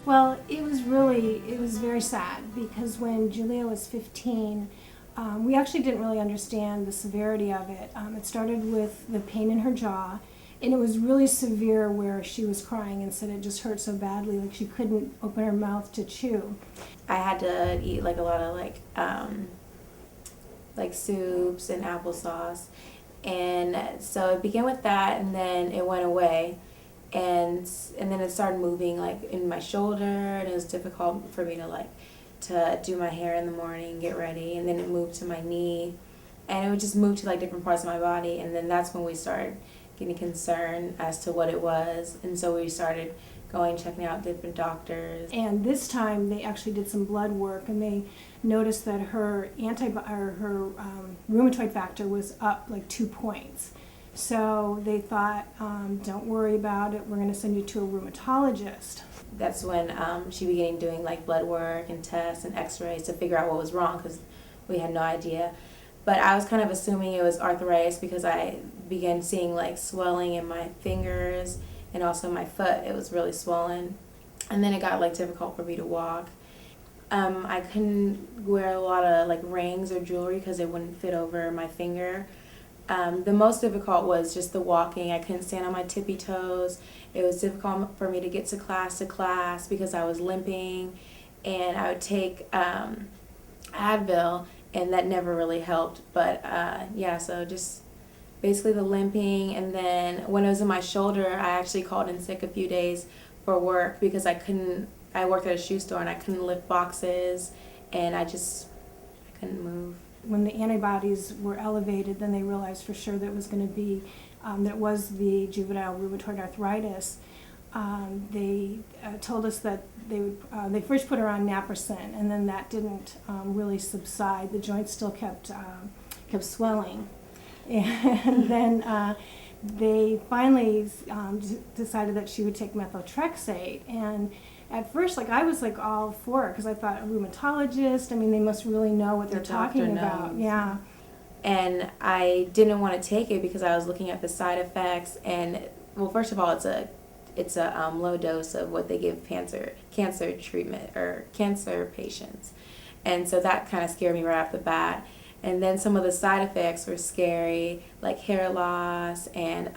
Well, it was very sad because when Juliea was 15, we actually didn't really understand the severity of it. It started with the pain in her jaw, and it was really severe where she was crying and said it just hurt so badly, like she couldn't open her mouth to chew. I had to eat like a lot of like soups and applesauce, and so it began with that, and then it went away, and then it started moving like in my shoulder, and it was difficult for me to do my hair in the morning, get ready, and then it moved to my knee, and it would just move to like different parts of my body, and then that's when we started getting concerned as to what it was, and so we started checking out different doctors. And this time they actually did some blood work, and they noticed that her rheumatoid factor was up like 2 points. So they thought, don't worry about it, we're going to send you to a rheumatologist. That's when she began doing like blood work and tests and x-rays to figure out what was wrong, because we had no idea. But I was kind of assuming it was arthritis because I began seeing like swelling in my fingers and also my foot. It was really swollen. And then it got like difficult for me to walk. I couldn't wear a lot of like rings or jewelry because it wouldn't fit over my finger. The most difficult was just the walking. I couldn't stand on my tippy toes. It was difficult for me to get to class because I was limping, and I would take Advil, and that never really helped. But yeah, so just basically the limping, and then when it was in my shoulder, I actually called in sick a few days for work because I worked at a shoe store and I couldn't lift boxes, and I couldn't move. When the antibodies were elevated, then they realized for sure that it was going to be, that it was the juvenile rheumatoid arthritis. They told us that they first put her on naproxen, and then that didn't really subside. The joint still kept swelling. And then they finally decided that she would take methotrexate. And at first, like, I was like all for it because I thought a rheumatologist, I mean, they must really know what they're talking about. Yeah. And I didn't want to take it because I was looking at the side effects. And well, first of all, it's a low dose of what they give cancer treatment or cancer patients, and so that kind of scared me right off the bat. And then some of the side effects were scary, like hair loss, and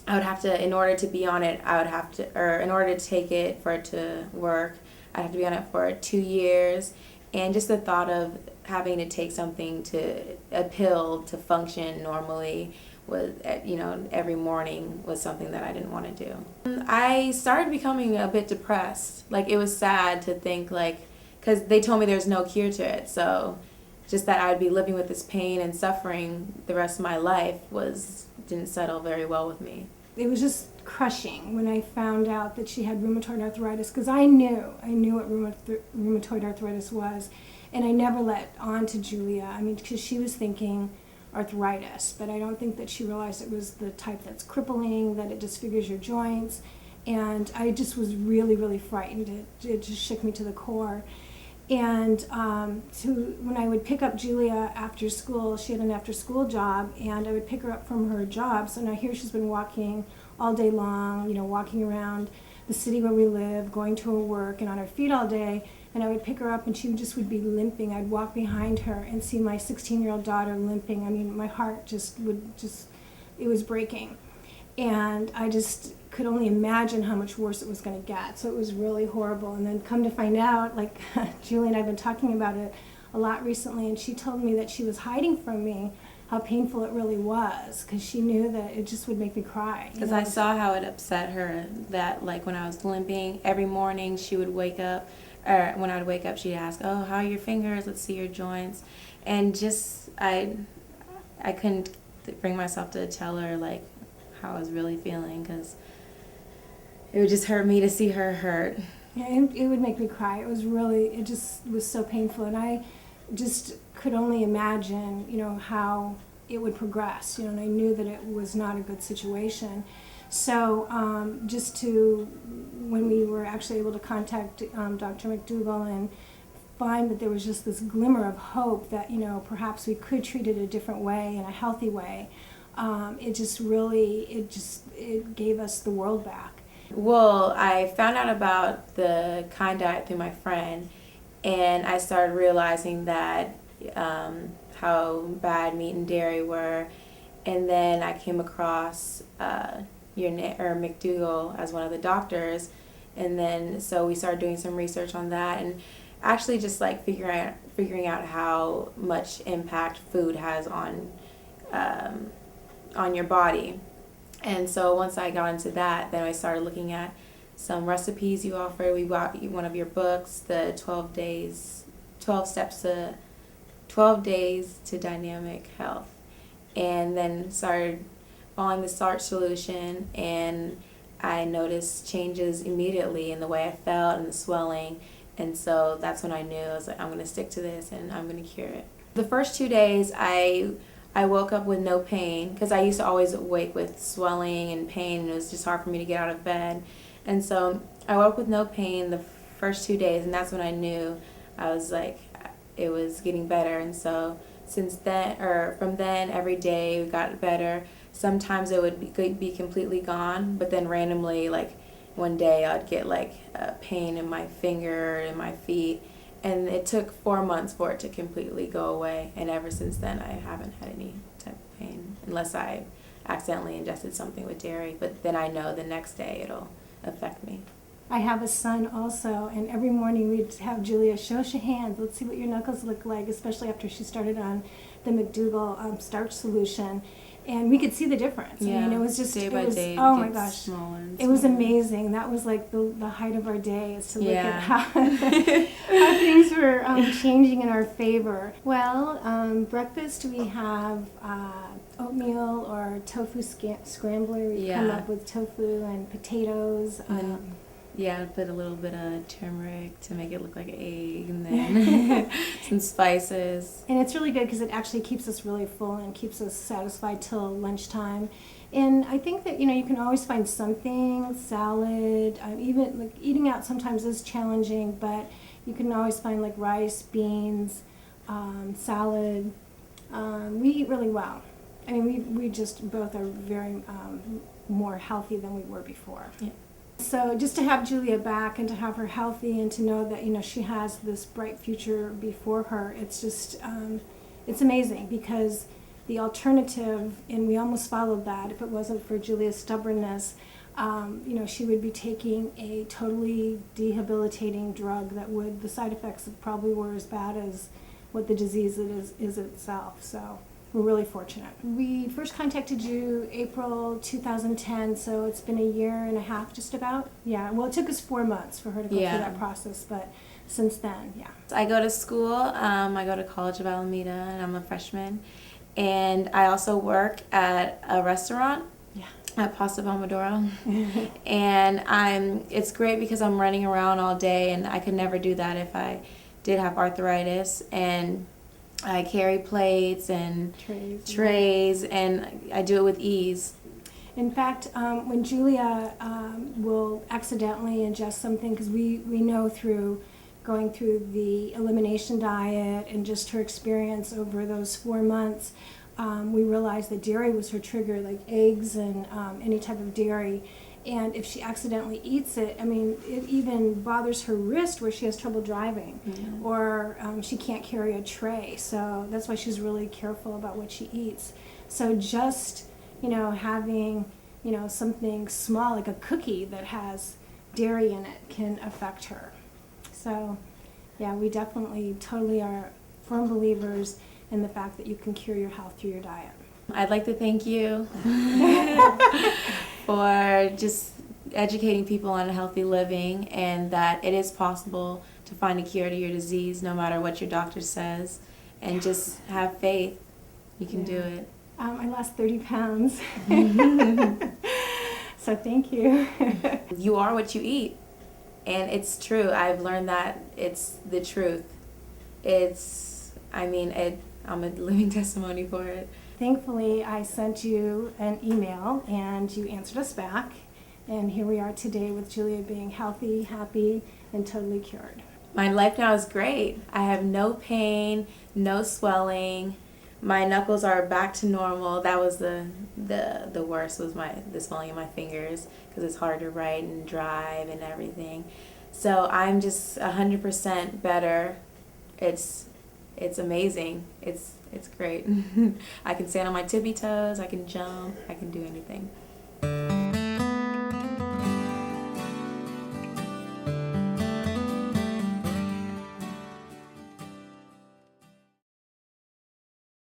I would have to, in order to be on it, in order to take it for it to work, I'd have to be on it for 2 years. And just the thought of having to take a pill to function normally every morning was something that I didn't want to do. I started becoming a bit depressed. Like, it was sad to think, like, because they told me there's no cure to it, so just that I would be living with this pain and suffering the rest of my life didn't settle very well with me. It was just crushing when I found out that she had rheumatoid arthritis, because I knew what rheumatoid arthritis was, and I never let on to Juliea. I mean, because she was thinking arthritis, but I don't think that she realized it was the type that's crippling, that it disfigures your joints, and I just was really, really frightened. It just shook me to the core. And when I would pick up Juliea after school, she had an after-school job, and I would pick her up from her job. So now here she's been walking all day long, walking around the city where we live, going to her work, and on her feet all day. And I would pick her up, and she would be limping. I'd walk behind her and see my 16-year-old daughter limping. I mean, my heart it was breaking. And I just could only imagine how much worse it was going to get. So it was really horrible. And then come to find out, like, Julie and I have been talking about it a lot recently, and she told me that she was hiding from me how painful it really was, because she knew that it just would make me cry. Because I saw how it upset her that, like, when I was limping, every morning she would wake up, or when I would wake up, she'd ask, "Oh, how are your fingers? Let's see your joints." And just, I couldn't bring myself to tell her, like, how I was really feeling, because it would just hurt me to see her hurt. Yeah, it would make me cry. It just was so painful, and I just could only imagine, how it would progress, and I knew that it was not a good situation. So when we were actually able to contact Dr. McDougall and find that there was just this glimmer of hope that, perhaps we could treat it a different way, in a healthy way, it gave us the world back. Well, I found out about the Kind diet through my friend, and I started realizing that how bad meat and dairy were, and then I came across McDougall as one of the doctors, and then so we started doing some research on that, and actually just like figuring out how much impact food has on your body. And so once I got into that, then I started looking at some recipes you offered. We bought one of your books, the 12 days to dynamic health, and then started following the starch solution, and I noticed changes immediately in the way I felt and the swelling, and so that's when I knew I was like, I'm going to stick to this and I'm going to cure it. The first 2 days I woke up with no pain, because I used to always wake with swelling and pain, and it was just hard for me to get out of bed. And so I woke with no pain the first 2 days, and that's when I knew I was like, it was getting better. And so since then, or from then, every day it got better. Sometimes it would be completely gone, but then randomly, like one day I'd get like a pain in my finger and my feet. And it took 4 months for it to completely go away. And ever since then, I haven't had any type of pain, unless I accidentally ingested something with dairy. But then I know the next day it'll affect me. I have a son also, and every morning we'd have Juliea, show us your hands, let's see what your knuckles look like, especially after she started on the McDougall starch solution. And we could see the difference. Yeah. I mean, it was just, day by day, oh my gosh. Smaller and It was smaller. amazing. That was like the height of our day, is to look Yeah. at how things were changing in our favor. Well, breakfast we have oatmeal or tofu scrambler. We come Yeah. up with tofu and potatoes. Yeah, put a little bit of turmeric to make it look like an egg, and then some spices. And it's really good because it actually keeps us really full and keeps us satisfied till lunchtime. And I think that, you can always find something, salad, even like eating out sometimes is challenging, but you can always find like rice, beans, salad. We eat really well. I mean, we just both are very more healthy than we were before. Yeah. So just to have Juliea back and to have her healthy and to know that, she has this bright future before her, it's just, it's amazing, because the alternative, and we almost followed that, if it wasn't for Julia's stubbornness, she would be taking a totally debilitating drug that the side effects probably were as bad as what the disease is itself. So we're really fortunate. We first contacted you April 2010, so it's been a year and a half just about. Yeah, well, it took us 4 months for her to go through that process, but since then, yeah. I go to school, I go to College of Alameda, and I'm a freshman. And I also work at a restaurant. Yeah. At Pasta Pomodoro. And it's great because I'm running around all day, and I could never do that if I did have arthritis. And I carry plates and trays, and I do it with ease. In fact, when Juliea will accidentally ingest something, because we know through going through the elimination diet and just her experience over those 4 months, we realized that dairy was her trigger, like eggs and any type of dairy. And if she accidentally eats it, I mean, it even bothers her wrist where she has trouble driving, or she can't carry a tray. So that's why she's really careful about what she eats. So just, having, something small like a cookie that has dairy in it can affect her. So, yeah, we definitely totally are firm believers in the fact that you can cure your health through your diet. I'd like to thank you for just educating people on healthy living, and that it is possible to find a cure to your disease no matter what your doctor says, and just have faith. You can do it. I lost 30 pounds. So thank you. You are what you eat. And it's true. I've learned that it's the truth. I'm a living testimony for it. Thankfully, I sent you an email and you answered us back. And here we are today with Juliea being healthy, happy, and totally cured. My life now is great. I have no pain, no swelling. My knuckles are back to normal. That was the worst, was the swelling in my fingers, because it's hard to write and drive and everything. So I'm just 100% better. It's amazing. It's great. I can stand on my tippy toes. I can jump. I can do anything.